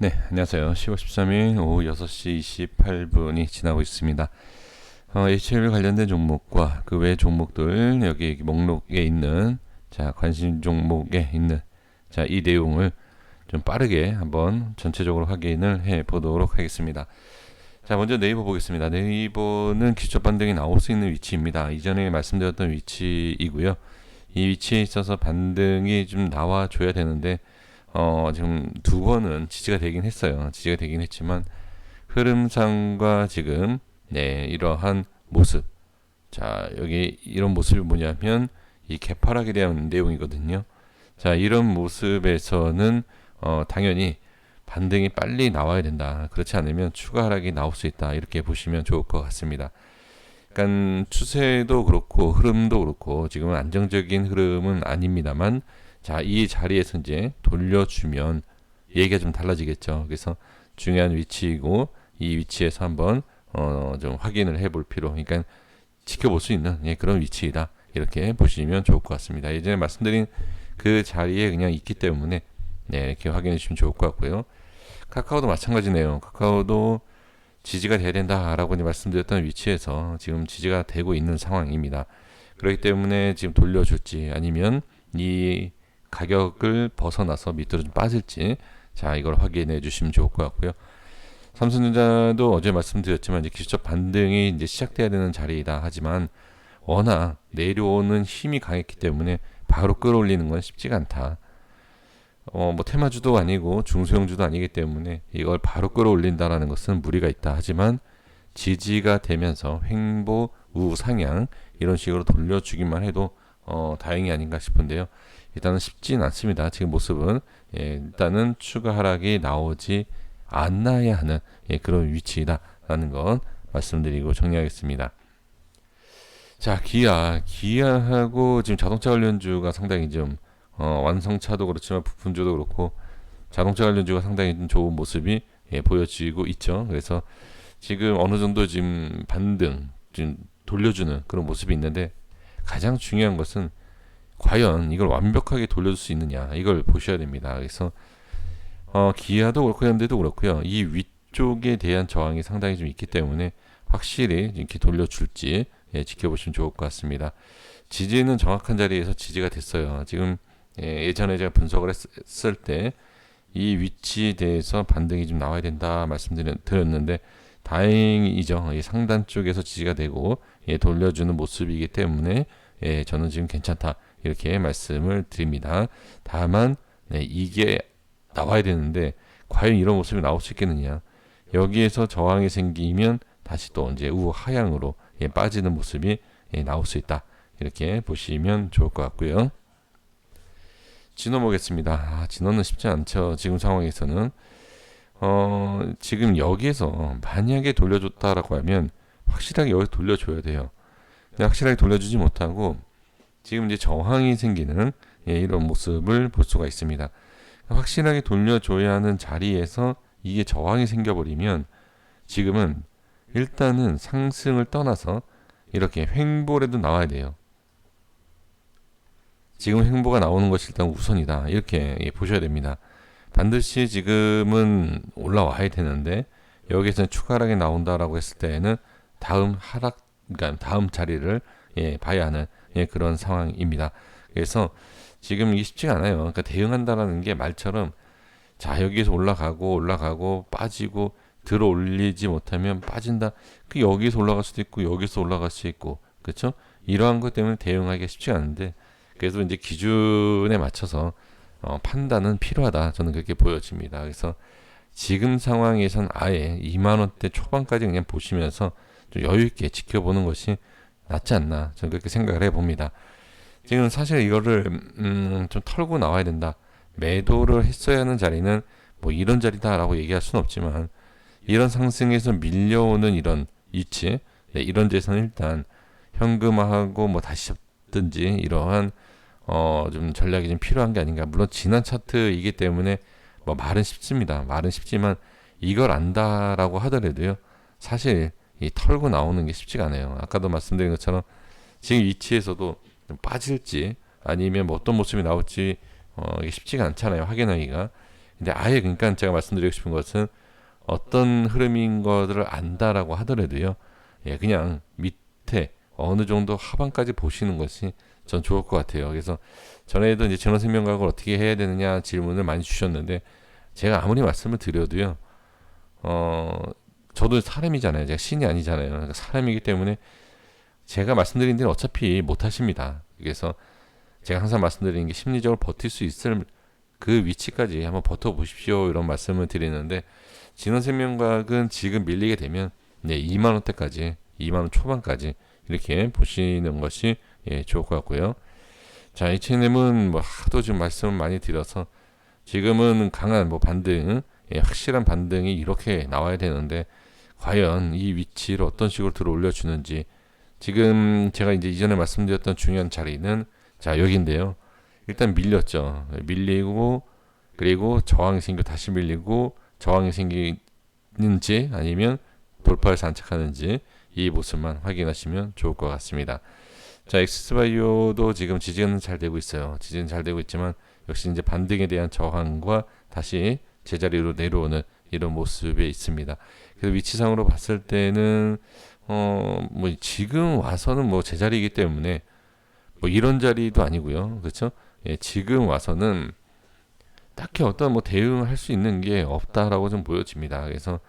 네, 안녕하세요. 10월 13일 오후 6시 28분이 지나고 있습니다. HLB 관련된 종목과 그 외 종목들 여기 목록에 있는 관심 종목에 있는 이 내용을 좀 빠르게 한번 전체적으로 확인을 해 보도록 하겠습니다. 먼저 네이버 보겠습니다. 네이버는 기초 반등이 나올 수 있는 위치입니다. 이전에 말씀드렸던 위치이고요. 이 위치에 있어서 반등이 좀 나와줘야 되는데 지금 두 번은 지지가 되긴 했어요. 지지가 되긴 했지만 흐름상과 지금 이러한 모습, 여기 이런 모습이 뭐냐면 이 개파락에 대한 내용이거든요. 이런 모습에서는 당연히 반등이 빨리 나와야 된다. 그렇지 않으면 추가 하락이 나올 수 있다. 이렇게 보시면 좋을 것 같습니다. 그러니까 추세도 그렇고 흐름도 그렇고 지금은 안정적인 흐름은 아닙니다만 이 자리에서 이제 돌려주면 얘기가 좀 달라지겠죠. 그래서 중요한 위치이고 이 위치에서 한번 좀 확인을 해볼 필요, 그러니까 지켜볼 수 있는 그런 위치이다. 이렇게 보시면 좋을 것 같습니다. 예전에 말씀드린 그 자리에 그냥 있기 때문에 이렇게 확인해 주시면 좋을 것 같고요. 카카오도 마찬가지네요. 카카오도 지지가 돼야 된다라고 말씀드렸던 위치에서 지금 지지가 되고 있는 상황입니다. 그렇기 때문에 지금 돌려줄지 아니면 이 가격을 벗어나서 밑으로 좀 빠질지 이걸 확인해 주시면 좋을 것 같고요. 삼성전자도 어제 말씀드렸지만 이제 기술적 반등이 이제 시작돼야 되는 자리이다. 하지만 워낙 내려오는 힘이 강했기 때문에 바로 끌어올리는 건 쉽지가 않다. 뭐 테마주도 아니고 중소형주도 아니기 때문에 이걸 바로 끌어올린다라는 것은 무리가 있다. 하지만 지지가 되면서 횡보 우상향 이런 식으로 돌려주기만 해도 다행이 아닌가 싶은데요. 일단은 쉽진 않습니다. 지금 모습은 일단은 추가 하락이 나오지 않아야 하는 그런 위치다라는 건 말씀드리고 정리하겠습니다. 기아하고 지금 자동차 관련주가 상당히 좀 완성차도 그렇지만 부품주도 그렇고 자동차 관련주가 상당히 좀 좋은 모습이 보여지고 있죠. 그래서 지금 어느 정도 지금 반등 좀 돌려주는 그런 모습이 있는데 가장 중요한 것은 과연 이걸 완벽하게 돌려줄 수 있느냐 이걸 보셔야 됩니다. 그래서 기아도 그렇고 현대도 그렇고요. 이 위쪽에 대한 저항이 상당히 좀 있기 때문에 확실히 이렇게 돌려줄지 지켜보시면 좋을 것 같습니다. 지지는 정확한 자리에서 지지가 됐어요. 지금 예전에 제가 분석을 했을 때 이 위치에 대해서 반등이 좀 나와야 된다 말씀드렸는데 다행이죠. 상단 쪽에서 지지가 되고 돌려주는 모습이기 때문에 저는 지금 괜찮다 이렇게 말씀을 드립니다. 다만 이게 나와야 되는데 과연 이런 모습이 나올 수 있겠느냐. 여기에서 저항이 생기면 다시 또 이제 우하향으로 빠지는 모습이 나올 수 있다. 이렇게 보시면 좋을 것 같고요. 진호 보겠습니다. 진호는 쉽지 않죠. 지금 상황에서는 지금 여기에서 만약에 돌려줬다라고 하면 확실하게 여기 돌려줘야 돼요. 근데 확실하게 돌려주지 못하고 지금 이제 저항이 생기는 이런 모습을 볼 수가 있습니다. 확실하게 돌려줘야 하는 자리에서 이게 저항이 생겨버리면 지금은 일단은 상승을 떠나서 이렇게 횡보라도 나와야 돼요. 지금 횡보가 나오는 것이 일단 우선이다. 이렇게 보셔야 됩니다. 반드시 지금은 올라와야 되는데 여기서 추가 하락이 나온다라고 했을 때에는 다음 하락, 그러니까 다음 자리를 봐야 하는 그런 상황입니다. 그래서 지금 이게 쉽지가 않아요. 그러니까 대응한다라는 게 말처럼 여기에서 올라가고 빠지고 들어 올리지 못하면 빠진다. 그 여기서 올라갈 수도 있고 여기서 올라갈 수 있고 그렇죠? 이러한 것 때문에 대응하기가 쉽지 않은데 그래서 이제 기준에 맞춰서 판단은 필요하다. 저는 그렇게 보여집니다. 그래서 지금 상황에선 아예 2만 원대 초반까지 그냥 보시면서 좀 여유 있게 지켜보는 것이 낫지 않나. 저는 그렇게 생각을 해봅니다. 지금 사실 이거를 좀 털고 나와야 된다. 매도를 했어야 하는 자리는 뭐 이런 자리다라고 얘기할 수는 없지만 이런 상승에서 밀려오는 이런 위치, 이런 데서는 일단 현금화하고 뭐 다시 잡든지 이러한 좀 전략이 좀 필요한 게 아닌가. 물론 지난 차트이기 때문에 뭐 말은 쉽습니다. 말은 쉽지만 이걸 안다라고 하더라도요. 사실 이 털고 나오는 게 쉽지가 않아요. 아까도 말씀드린 것처럼 지금 위치에서도 좀 빠질지 아니면 뭐 어떤 모습이 나올지 이게 쉽지가 않잖아요. 확인하기가. 근데 아예 그러니까 제가 말씀드리고 싶은 것은 어떤 흐름인 것을 안다라고 하더라도요. 예, 그냥 밑에 어느 정도 하반까지 보시는 것이 전 좋을 것 같아요. 그래서 전에도 이제 전원생명과학을 어떻게 해야 되느냐 질문을 많이 주셨는데 제가 아무리 말씀을 드려도요. 어, 저도 사람이잖아요. 제가 신이 아니잖아요. 그러니까 사람이기 때문에 제가 말씀드린 데는 어차피 못 하십니다. 그래서 제가 항상 말씀드리는 게 심리적으로 버틸 수 있을 그 위치까지 한번 버텨보십시오. 이런 말씀을 드리는데 진원생명과학은 지금 밀리게 되면 2만 원대까지 2만 원 초반까지 이렇게 보시는 것이 좋을 것 같고요. 자, H&M은 뭐 하도 지금 말씀을 많이 드려서 지금은 강한 뭐 반등, 확실한 반등이 이렇게 나와야 되는데 과연 이 위치를 어떤 식으로 들어 올려주는지 지금 제가 이제 이전에 말씀드렸던 중요한 자리는 자 여기인데요. 일단 밀렸죠. 밀리고 그리고 저항이 생겨 다시 밀리고 저항이 생기는지 아니면 돌파를 산책하는지 이 모습만 확인하시면 좋을 것 같습니다. 자, 엑스바이오도 지금 지지는 잘 되고 있어요. 지지는 잘 되고 있지만 역시 이제 반등에 대한 저항과 다시 제자리로 내려오는 이런 모습에 있습니다. 그래서 위치상으로 봤을 때는 뭐 지금 와서는 뭐 제자리이기 때문에 뭐 이런 자리도 아니고요. 그렇죠? 예, 지금 와서는 딱히 어떤 뭐 대응할 수 있는 게 없다라고 좀 보여집니다. 그래서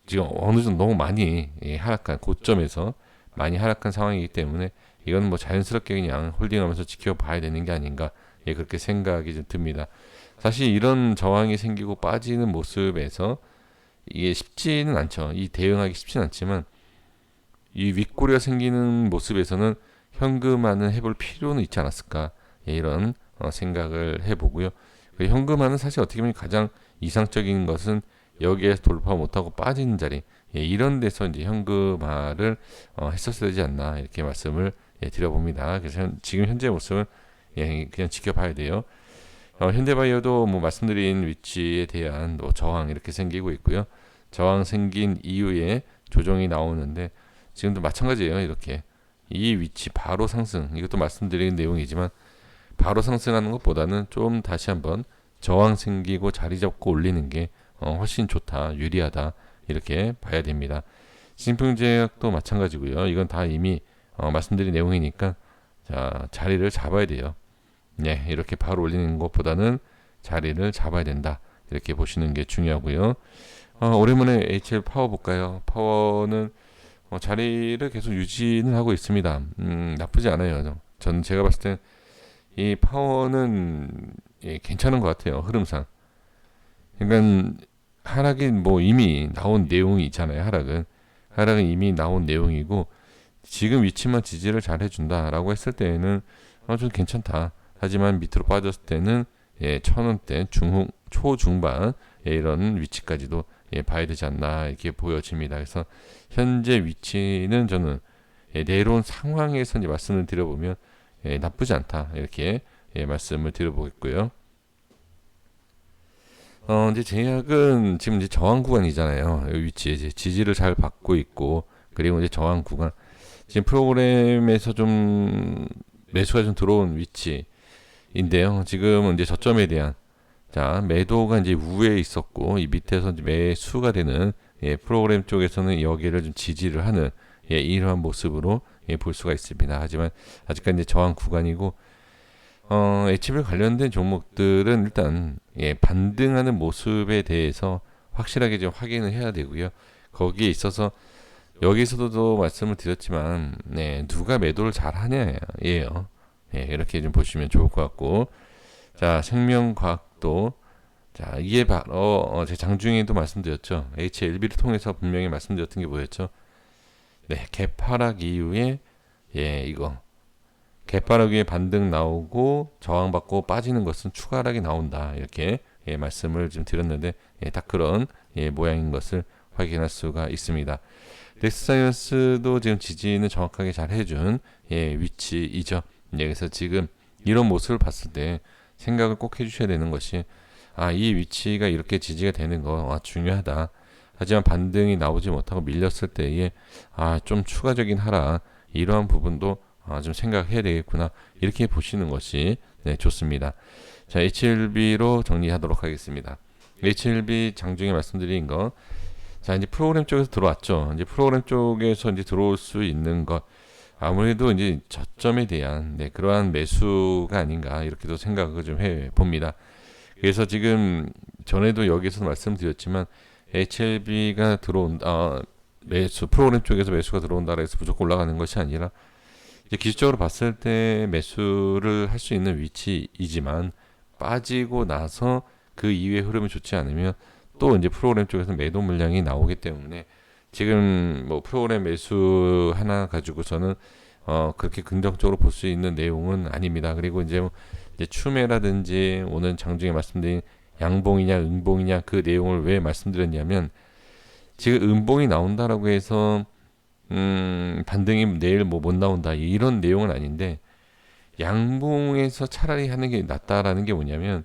지금 어느 정도 너무 많이 하락한 고점에서 많이 하락한 상황이기 때문에 이건 뭐 자연스럽게 그냥 홀딩하면서 지켜봐야 되는 게 아닌가 그렇게 생각이 좀 듭니다. 사실 이런 저항이 생기고 빠지는 모습에서 이게 쉽지는 않죠. 이 대응하기 쉽지는 않지만 이 윗꼬리가 생기는 모습에서는 현금화는 해볼 필요는 있지 않았을까 이런 생각을 해보고요. 현금화는 사실 어떻게 보면 가장 이상적인 것은 여기에서 돌파 못하고 빠지는 자리 이런 데서 이제 현금화를 했었어야 되지 않나 이렇게 말씀을 드려봅니다. 그래서 지금 현재 모습은 그냥 지켜봐야 돼요. 현대바이오도 뭐 말씀드린 위치에 대한 뭐 저항 이렇게 생기고 있고요. 저항 생긴 이후에 조정이 나오는데 지금도 마찬가지예요. 이렇게 이 위치 바로 상승 이것도 말씀드린 내용이지만 바로 상승하는 것보다는 좀 다시 한번 저항 생기고 자리 잡고 올리는 게 훨씬 좋다 유리하다 이렇게 봐야 됩니다. 신풍제약도 마찬가지고요. 이건 다 이미 말씀드린 내용이니까 자 자리를 잡아야 돼요. 네, 이렇게 바로 올리는 것보다는 자리를 잡아야 된다. 이렇게 보시는 게 중요하고요. 오랜만에 HL 파워 볼까요? 파워는 자리를 계속 유지는 하고 있습니다. 나쁘지 않아요. 저는 제가 봤을 땐 이 파워는 괜찮은 것 같아요. 흐름상. 그러니까 하락이 뭐 이미 나온 내용이 있잖아요. 하락은 이미 나온 내용이고 지금 위치만 지지를 잘 해준다라고 했을 때에는 좀 괜찮다. 하지만 밑으로 빠졌을 때는 1,000원대 초중반 이런 위치까지도 봐야 되지 않나 이렇게 보여집니다. 그래서 현재 위치는 저는 내려온 상황에서 이제 말씀을 드려보면 나쁘지 않다 이렇게 말씀을 드려보겠고요. 이제 제약은 지금 이제 저항 구간이잖아요. 이 위치에 이제 지지를 잘 받고 있고 그리고 이제 저항 구간 지금 프로그램에서 좀 매수가 좀 들어온 위치인데요. 지금은 이제 저점에 대한 자 매도가 이제 우에 있었고 이 밑에서 이제 매수가 되는 프로그램 쪽에서는 여기를 좀 지지를 하는 이러한 모습으로 볼 수가 있습니다. 하지만 아직까지 이제 저항 구간이고 HBL 관련된 종목들은 일단 반등하는 모습에 대해서 확실하게 좀 확인을 해야 되고요. 거기에 있어서 여기서도 말씀을 드렸지만 누가 매도를 잘 하냐예요. 이렇게 좀 보시면 좋을 것 같고 자 생명과학도 자 이게 바로 제 장중에도 말씀드렸죠. HLB를 통해서 분명히 말씀드렸던 게 뭐였죠? 개파락 이후에 이거 개파락 위에 반등 나오고 저항받고 빠지는 것은 추가 하락이 나온다 이렇게 말씀을 좀 드렸는데 딱 그런 모양인 것을 확인할 수가 있습니다. 넥스사이언스도 지금 지지는 정확하게 잘 해준 위치이죠. 그래서 지금 이런 모습을 봤을 때 생각을 꼭 해주셔야 되는 것이 이 위치가 이렇게 지지가 되는 거 중요하다. 하지만 반등이 나오지 못하고 밀렸을 때에 좀 추가적인 하락 이러한 부분도 좀 생각해야 되겠구나 이렇게 보시는 것이 좋습니다. 자, HLB로 정리하도록 하겠습니다. HLB 장중에 말씀드린 거. 자, 이제 프로그램 쪽에서 들어왔죠. 이제 프로그램 쪽에서 이제 들어올 수 있는 것. 아무래도 이제 저점에 대한 그러한 매수가 아닌가 이렇게도 생각을 좀 해 봅니다. 그래서 지금 전에도 여기서 말씀드렸지만 HLB가 들어온다. 매수 프로그램 쪽에서 매수가 들어온다 그래서 무조건 올라가는 것이 아니라 이제 기술적으로 봤을 때 매수를 할 수 있는 위치이지만 빠지고 나서 그 이후의 흐름이 좋지 않으면 또 이제 프로그램 쪽에서 매도 물량이 나오기 때문에 지금 뭐 프로그램 매수 하나 가지고서는 그렇게 긍정적으로 볼 수 있는 내용은 아닙니다. 그리고 이제 추매라든지 오늘 장중에 말씀드린 양봉이냐 음봉이냐 그 내용을 왜 말씀드렸냐면 지금 음봉이 나온다라고 해서 반등이 내일 뭐 못 나온다 이런 내용은 아닌데 양봉에서 차라리 하는 게 낫다라는 게 뭐냐면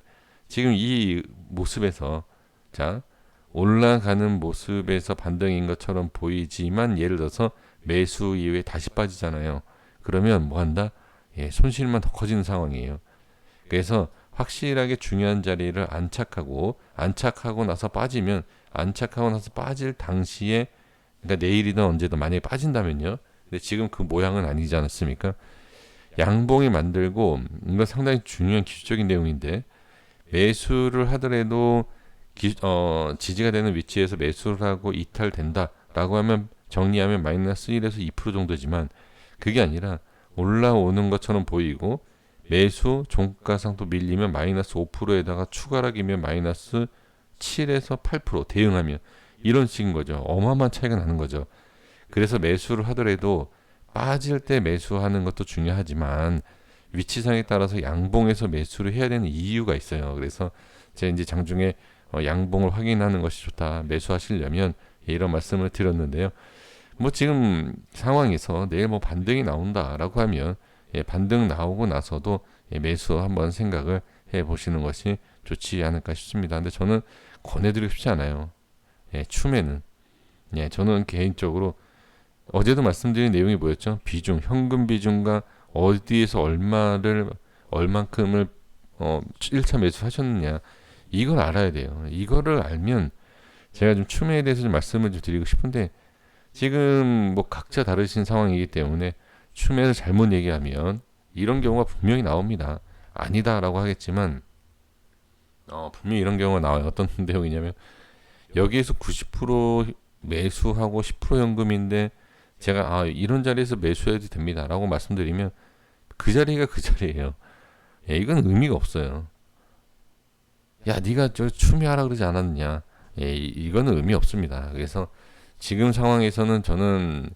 지금 이 모습에서 자 올라가는 모습에서 반등인 것처럼 보이지만 예를 들어서 매수 이후에 다시 빠지잖아요. 그러면 뭐 한다? 손실만 더 커지는 상황이에요. 그래서 확실하게 중요한 자리를 안착하고 나서 빠지면 안착하고 나서 빠질 당시에 그러니까 내일이든 언제든 만약에 빠진다면요. 근데 지금 그 모양은 아니지 않았습니까? 양봉이 만들고 이건 상당히 중요한 기술적인 내용인데 매수를 하더라도 지지가 되는 위치에서 매수를 하고 이탈된다라고 하면 정리하면 마이너스 1에서 2% 정도지만 그게 아니라 올라오는 것처럼 보이고 매수 종가상도 밀리면 마이너스 5%에다가 추가락이면 마이너스 7에서 8% 대응하면 이런 식인 거죠. 어마어마한 차이가 나는 거죠. 그래서 매수를 하더라도 빠질 때 매수하는 것도 중요하지만 위치상에 따라서 양봉에서 매수를 해야 되는 이유가 있어요. 그래서 제가 이제 장중에 양봉을 확인하는 것이 좋다. 매수하시려면 이런 말씀을 드렸는데요. 뭐 지금 상황에서 내일 뭐 반등이 나온다라고 하면 반등 나오고 나서도 매수 한번 생각을 해 보시는 것이 좋지 않을까 싶습니다. 근데 저는 권해드리고 싶지 않아요. 추매는 저는 개인적으로 어제도 말씀드린 내용이 뭐였죠? 비중, 현금 비중과 어디에서 얼만큼을 1차 매수하셨느냐 이걸 알아야 돼요. 이거를 알면 제가 좀 추매에 대해서 좀 말씀을 좀 드리고 싶은데 지금 뭐 각자 다르신 상황이기 때문에 추매를 잘못 얘기하면 이런 경우가 분명히 나옵니다. 아니다라고 하겠지만 분명히 이런 경우가 나와요. 어떤 내용이냐면 여기에서 90% 매수하고 10% 현금인데 제가 이런 자리에서 매수해도 됩니다라고 말씀드리면 그 자리가 그 자리예요. 이건 의미가 없어요. 야, 네가 저 추미하라 그러지 않았느냐? 이거는 의미 없습니다. 그래서 지금 상황에서는 저는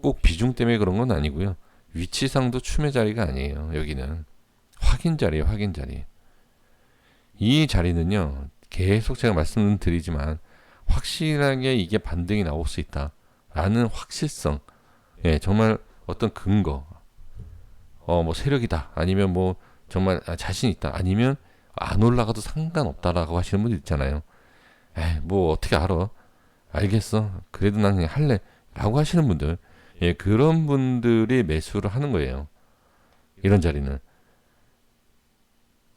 꼭 비중 때문에 그런 건 아니고요. 위치상도 추매 자리가 아니에요. 여기는 확인 자리예요. 확인 자리. 이 자리는요. 계속 제가 말씀드리지만 확실하게 이게 반등이 나올 수 있다라는 확실성, 정말 어떤 근거, 뭐 세력이다, 아니면 뭐 정말 자신 있다, 아니면 안 올라가도 상관없다라고 하시는 분들 있잖아요. 뭐 어떻게 알아? 알겠어. 그래도 난 그냥 할래라고 하시는 분들, 그런 분들이 매수를 하는 거예요. 이런 자리는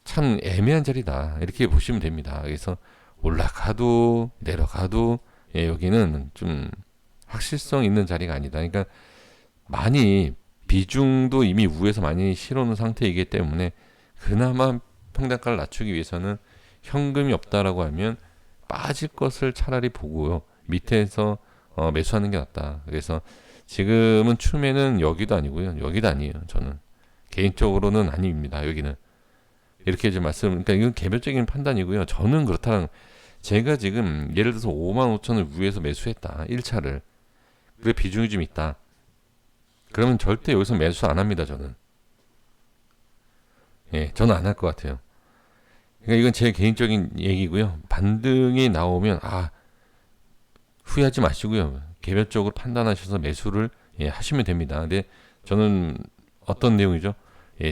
참 애매한 자리다 이렇게 보시면 됩니다. 그래서 올라가도 내려가도 여기는 좀 확실성 있는 자리가 아니다. 그러니까 많이 비중도 이미 위에서 많이 실어놓은 상태이기 때문에 그나마 평단가를 낮추기 위해서는 현금이 없다라고 하면 빠질 것을 차라리 보고요. 밑에서 매수하는 게 낫다. 그래서 지금은 추매는 여기도 아니고요. 여기도 아니에요. 저는 개인적으로는 아닙니다. 여기는 이렇게 좀 그러니까 이건 개별적인 판단이고요. 저는 그렇다는 제가 지금 예를 들어서 55,000을 위에서 매수했다. 1차를. 그래 비중이 좀 있다. 그러면 절대 여기서 매수 안 합니다. 저는. 저는 안 할 것 같아요. 그러니까 이건 제 개인적인 얘기고요. 반등이 나오면 후회하지 마시고요. 개별적으로 판단하셔서 매수를 하시면 됩니다. 근데 저는 어떤 내용이죠?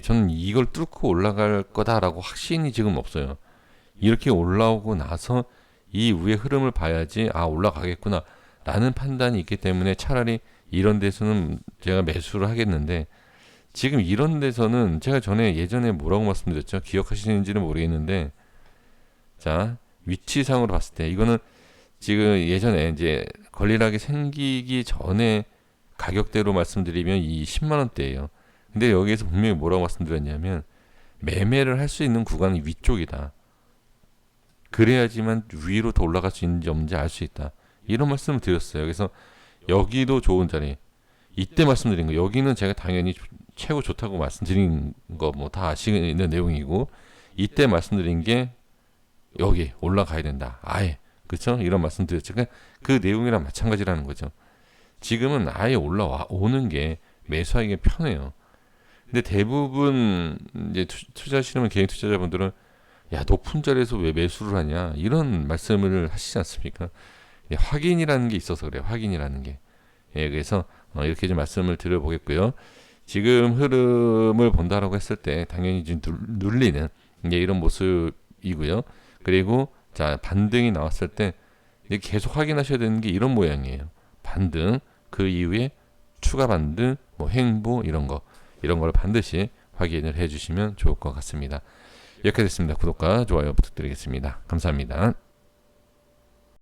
저는 이걸 뚫고 올라갈 거다라고 확신이 지금 없어요. 이렇게 올라오고 나서 이 위의 흐름을 봐야지 올라가겠구나 라는 판단이 있기 때문에 차라리 이런 데서는 제가 매수를 하겠는데 지금 이런 데서는 제가 예전에 뭐라고 말씀드렸죠? 기억하시는지는 모르겠는데, 자, 위치상으로 봤을 때 이거는 지금 예전에 이제 권리락이 생기기 전에 가격대로 말씀드리면 이 10만 원대예요. 근데 여기에서 분명히 뭐라고 말씀드렸냐면 매매를 할 수 있는 구간이 위쪽이다. 그래야지만 위로 더 올라갈 수 있는지 없는지 알 수 있다. 이런 말씀을 드렸어요. 그래서 여기도 좋은 자리. 이때 말씀드린 거. 여기는 제가 당연히 최고 좋다고 말씀드린 거 뭐 다 아시는 내용이고, 이때 말씀드린 게 여기 올라가야 된다. 아예. 그렇죠? 이런 말씀 드렸죠. 그러니까 그 내용이랑 마찬가지라는 거죠. 지금은 아예 오는 게 매수하기가 편해요. 근데 대부분 이제 투자하시는 개인 투자자분들은 야, 높은 자리에서 왜 매수를 하냐 이런 말씀을 하시지 않습니까? 예, 확인이라는 게 있어서 그래요. 확인이라는 게. 예, 그래서 이렇게 좀 말씀을 드려보겠고요. 지금 흐름을 본다라고 했을 때 당연히 좀 눌리는 이런 모습이고요. 그리고 자, 반등이 나왔을 때 계속 확인하셔야 되는 게 이런 모양이에요. 반등, 그 이후에 추가 반등, 뭐 횡보 이런 걸 반드시 확인을 해주시면 좋을 것 같습니다. 이렇게 됐습니다. 구독과 좋아요 부탁드리겠습니다. 감사합니다.